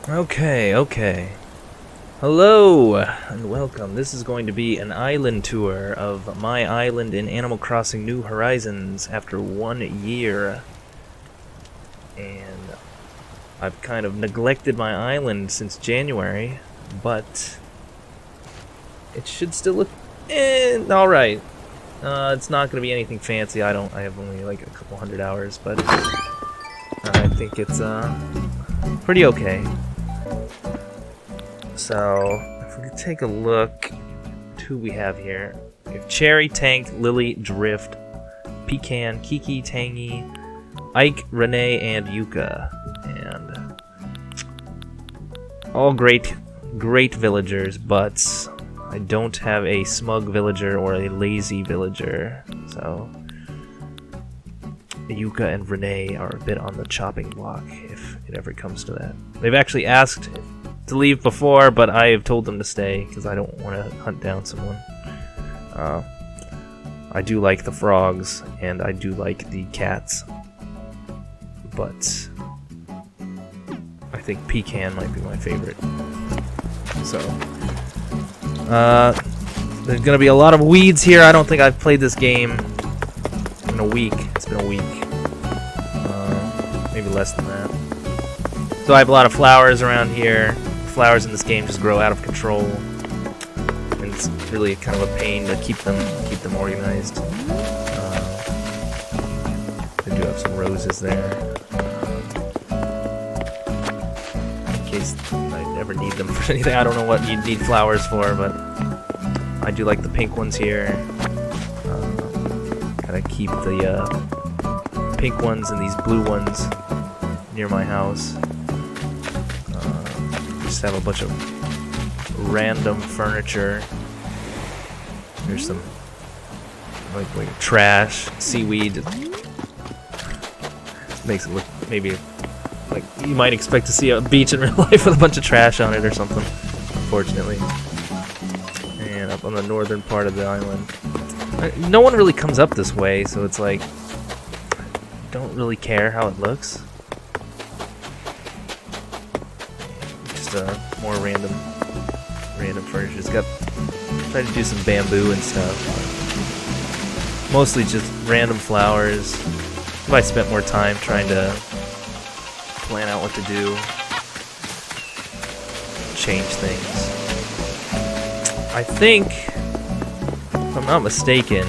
Okay. Hello and welcome. This is going to be an island tour of my island in Animal Crossing New Horizons after 1 year. And I've kind of neglected my island since January, but it should still look alright. It's not going to be anything fancy. I have only like a couple hundred hours, but I think it's pretty okay. So, if we could take a look at who we have here. We have Cherry, Tank, Lily, Drift, Pecan, Kiki, Tangy, Ike, Renee, and Yuka. And all great villagers, but I don't have a smug villager or a lazy villager. So, Yuka and Renee are a bit on the chopping block if it ever comes to that. They've actually asked to leave before, but I have told them to stay because I don't want to hunt down someone. I do like the frogs and I do like the cats, but I think Pecan might be my favorite. So there's gonna be a lot of weeds here. I don't think I've played this game in a week. It's been a week, maybe less than that. So I have a lot of flowers around here. Flowers in this game just grow out of control, and it's really kind of a pain to keep them organized. I do have some roses there, in case I ever need them for anything. I don't know what you'd need flowers for, but I do like the pink ones here. Gotta keep the pink ones and these blue ones near my house. Just have a bunch of random furniture. There's some like trash, seaweed. Makes it look maybe like you might expect to see a beach in real life with a bunch of trash on it or something, unfortunately. And up on the northern part of the island, no one really comes up this way, so it's like don't really care how it looks. More random furniture. Try to do some bamboo and stuff. Mostly just random flowers. If I spent more time trying to plan out what to do, change things. I think, if I'm not mistaken,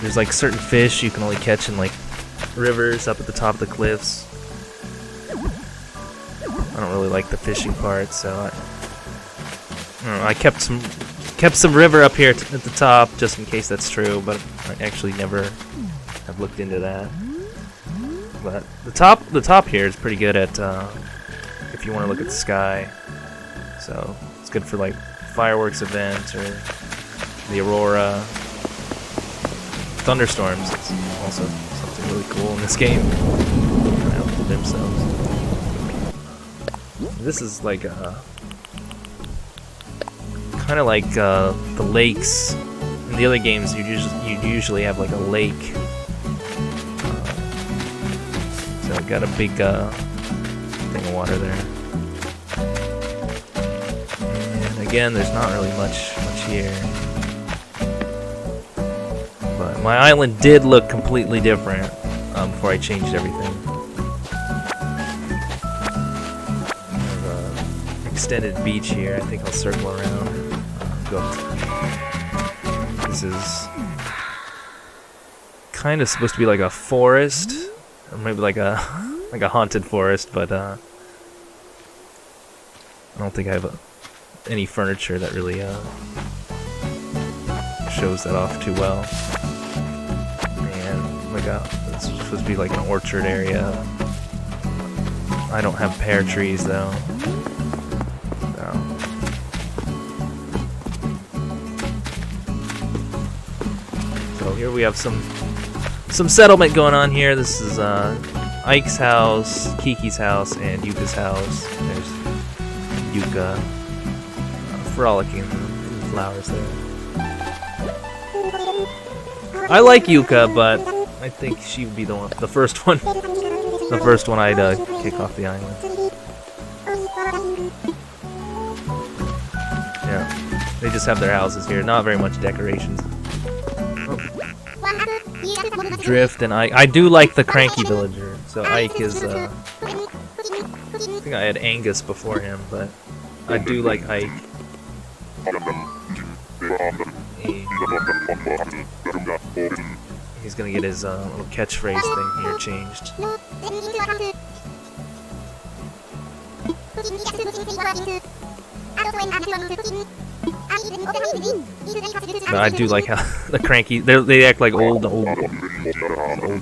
there's like certain fish you can only catch in like rivers up at the top of the cliffs. I don't really like the fishing part, so I don't know, I kept some river up here at the top just in case that's true, but I actually never have looked into that. But the top here is pretty good at if you want to look at the sky. So it's good for like fireworks event or the aurora, thunderstorms. It's also something really cool in this game. Themselves. This is like kind of like the lakes. In the other games, you usually have like a lake. So I got a big thing of water there. And again, there's not really much here. But my island did look completely different before I changed everything. Extended beach here. I think I'll circle around. Go up to. This is kind of supposed to be like a forest, or maybe like a haunted forest, but I don't think I have any furniture that really shows that off too well. And it's supposed to be like an orchard area. I don't have pear trees though. Here we have some settlement going on here. This is Ike's house, Kiki's house, and Yuka's house. There's Yuka frolicking in the flowers there. I like Yuka, but I think she would be the first one I'd kick off the island. Yeah, they just have their houses here. Not very much decorations. Drift and Ike. I do like the cranky villager. So Ike is, I think I had Angus before him, but I do like Ike. He's gonna get his little catchphrase thing here changed. But I do like how the cranky, they act like old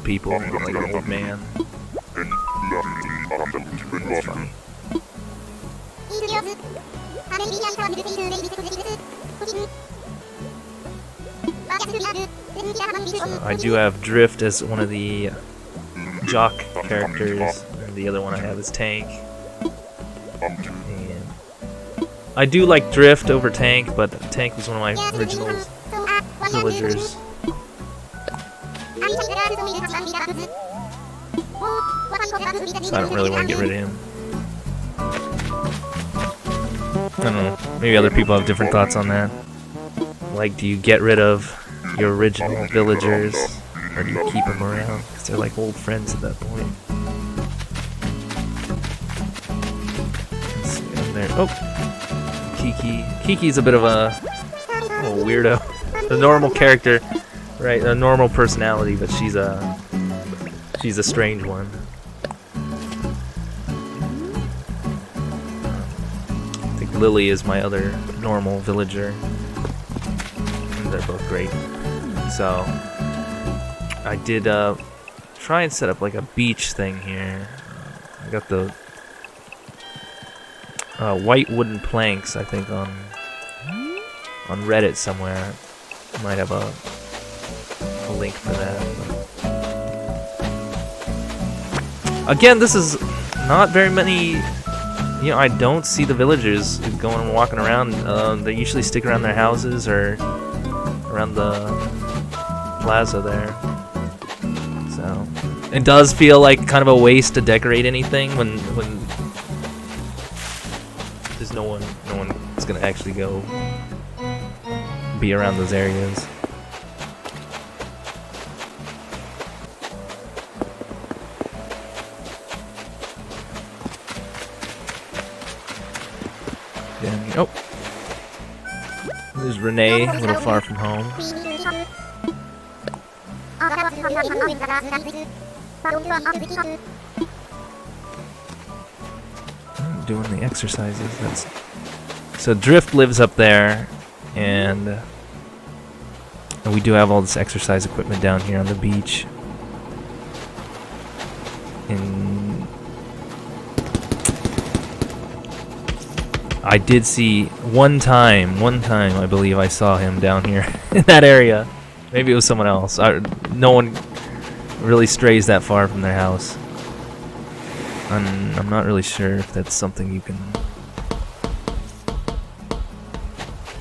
people, like an old man. That's funny. I do have Drift as one of the jock characters, and the other one I have is Tank. And I do like Drift over Tank, but Tank was one of my original villagers. So I don't really want to get rid of him. I don't know, maybe other people have different thoughts on that. Like, do you get rid of your original villagers, or do you keep them around? Because they're like old friends at that point. Let's see, in there. Oh! Kiki. Kiki's a bit of a little weirdo. A normal character, right? A normal personality, but she's a strange one. I think Lily is my other normal villager. They're both great. So I did try and set up like a beach thing here. I got the white wooden planks, I think, on Reddit somewhere. I might have a link for that. But again, this is not very many. You know, I don't see the villagers going and walking around. They usually stick around their houses or around the plaza there. So it does feel like kind of a waste to decorate anything when there's no one is gonna actually go be around those areas. Then, oh, there's Renee, a little far from home. Doing the exercises. So Drift lives up there, and we do have all this exercise equipment down here on the beach. And I did see one time I believe I saw him down here in that area. Maybe it was someone else. No one really strays that far from their house. I'm not really sure if that's something you can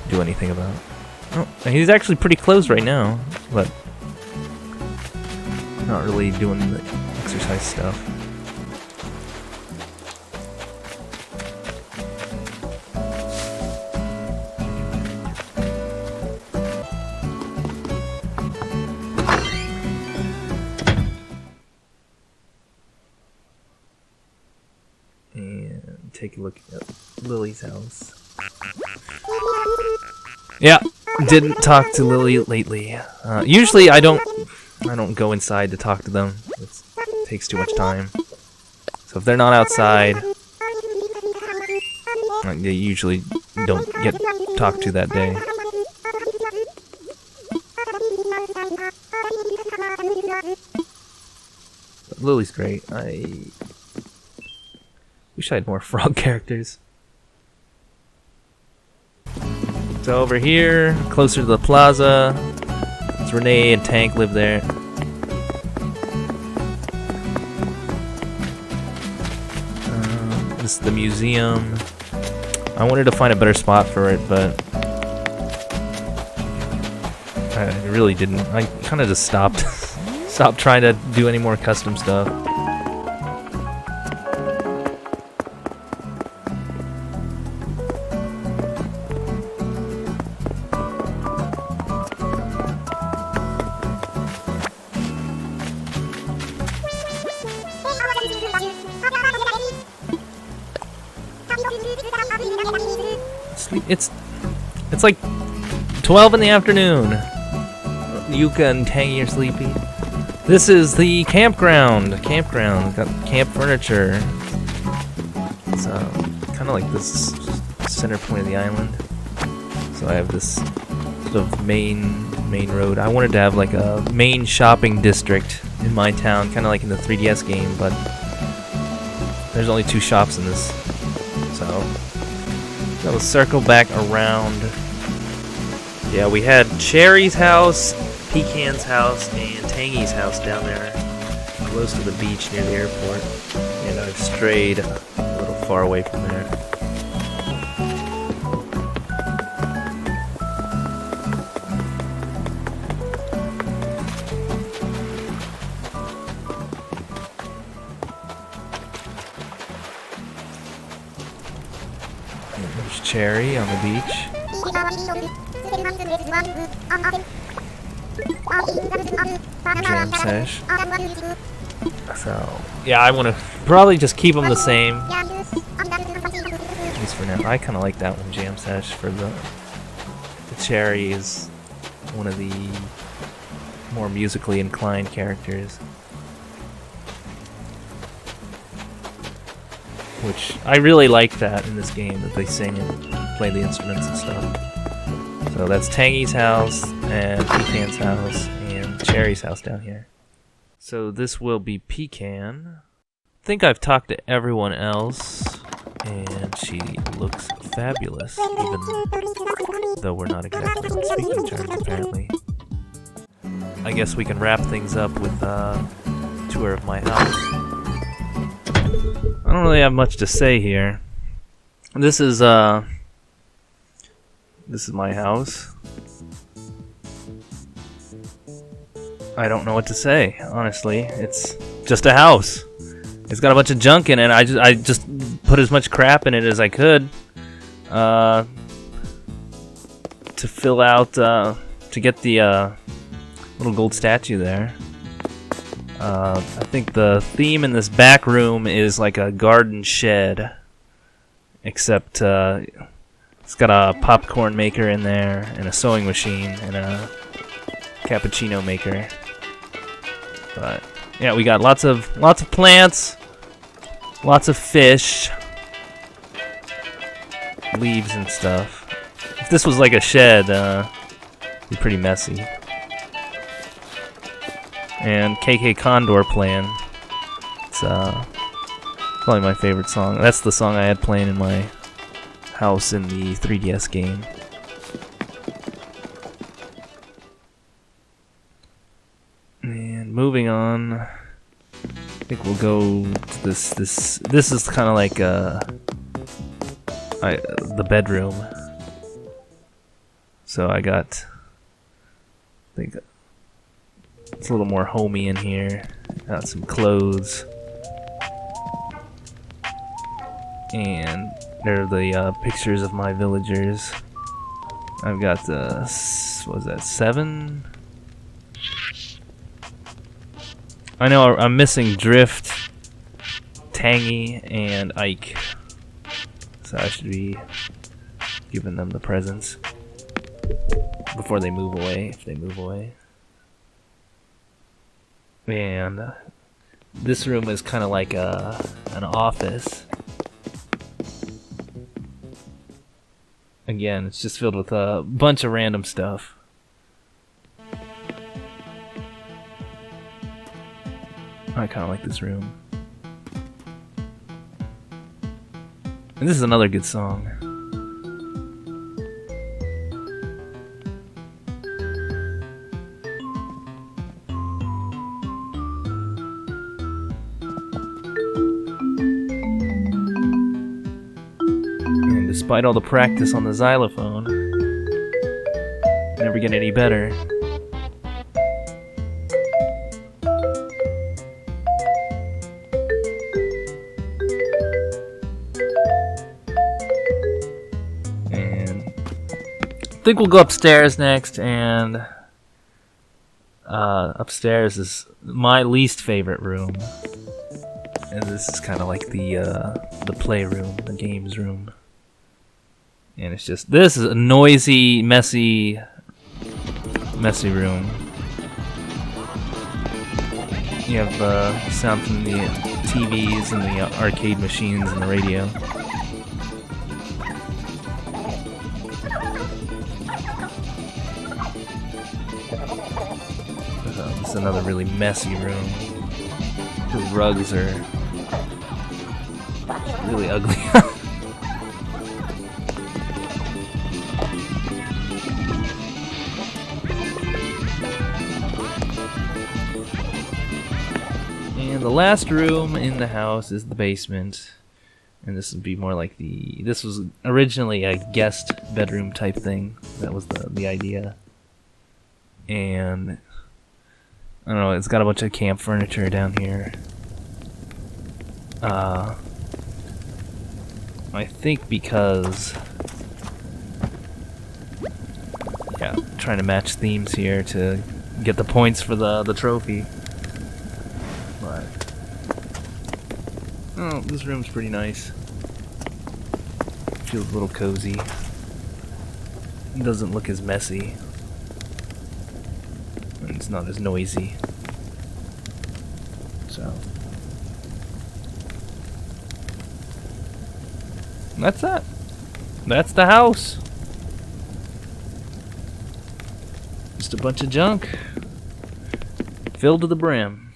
do anything about. Oh, he's actually pretty close right now, but not really doing the exercise stuff. And take a look at Lily's house. Yeah, didn't talk to Lily lately. Usually I don't go inside to talk to them. It takes too much time. So if they're not outside, they usually don't get talked to that day. But Lily's great. I wish I had more frog characters. So over here, closer to the plaza, it's Renee and Tank live there. This is the museum. I wanted to find a better spot for it, but I really didn't. I kind of just stopped trying to do any more custom stuff. Sleep. It's like 12 in the afternoon. Yuka and Tangy are sleepy. This is the campground. Campground. Got camp furniture. It's kind of like this center point of the island. So I have this sort of main road. I wanted to have like a main shopping district in my town, kind of like in the 3DS game, but there's only 2 shops in this. So we'll circle back around. Yeah, we had Cherry's house, Pecan's house, and Tangy's house down there, close to the beach near the airport. And I've strayed a little far away from there. And there's Cherry on the beach. Jam sesh. So, yeah, I want to probably just keep them the same. At least for now. I kind of like that one, Jam sesh. For the Cherry is one of the more musically inclined characters. Which, I really like that in this game, that they sing and play the instruments and stuff. So that's Tangy's house, and Pecan's house, and Cherry's house down here. So this will be Pecan. I think I've talked to everyone else, and she looks fabulous, even though we're not exactly on speaking terms, apparently. I guess we can wrap things up with a tour of my house. I don't really have much to say here. This is my house. I don't know what to say, honestly. It's just a house. It's got a bunch of junk in it. I just put as much crap in it as I could to fill out to get the little gold statue there. I think the theme in this back room is like a garden shed, except it's got a popcorn maker in there, and a sewing machine, and a cappuccino maker. But yeah, we got lots of plants, lots of fish, leaves and stuff. If this was like a shed, it'd be pretty messy. And KK Condor playing. It's probably my favorite song. That's the song I had playing in my house in the 3DS game. And moving on, I think we'll go to this. This is kind of like the bedroom. So I got, I think it's a little more homey in here. Got some clothes, and there are the pictures of my villagers. I've got what was that, 7? I know I'm missing Drift, Tangy, and Ike. So I should be giving them the presents before they move away, if they move away. And this room is kind of like an office. Again, it's just filled with a bunch of random stuff. I kind of like this room. And this is another good song. And despite all the practice on the xylophone, never get any better. I think we'll go upstairs next, and upstairs is my least favorite room, and this is kind of like the playroom, the games room. And it's just, this is a noisy, messy room. You have sound from the TVs and the arcade machines and the radio. This is another really messy room. The rugs are really ugly. And the last room in the house is the basement. And this would be more like this was originally a guest bedroom type thing. That was the idea. And I don't know, it's got a bunch of camp furniture down here. I think because, yeah, trying to match themes here to get the points for the trophy. But oh, this room's pretty nice. Feels a little cozy. It doesn't look as messy. And it's not as noisy. So that's that. That's the house. Just a bunch of junk filled to the brim.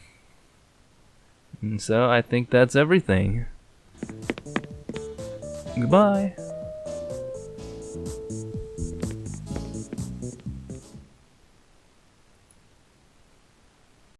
And so I think that's everything. Goodbye.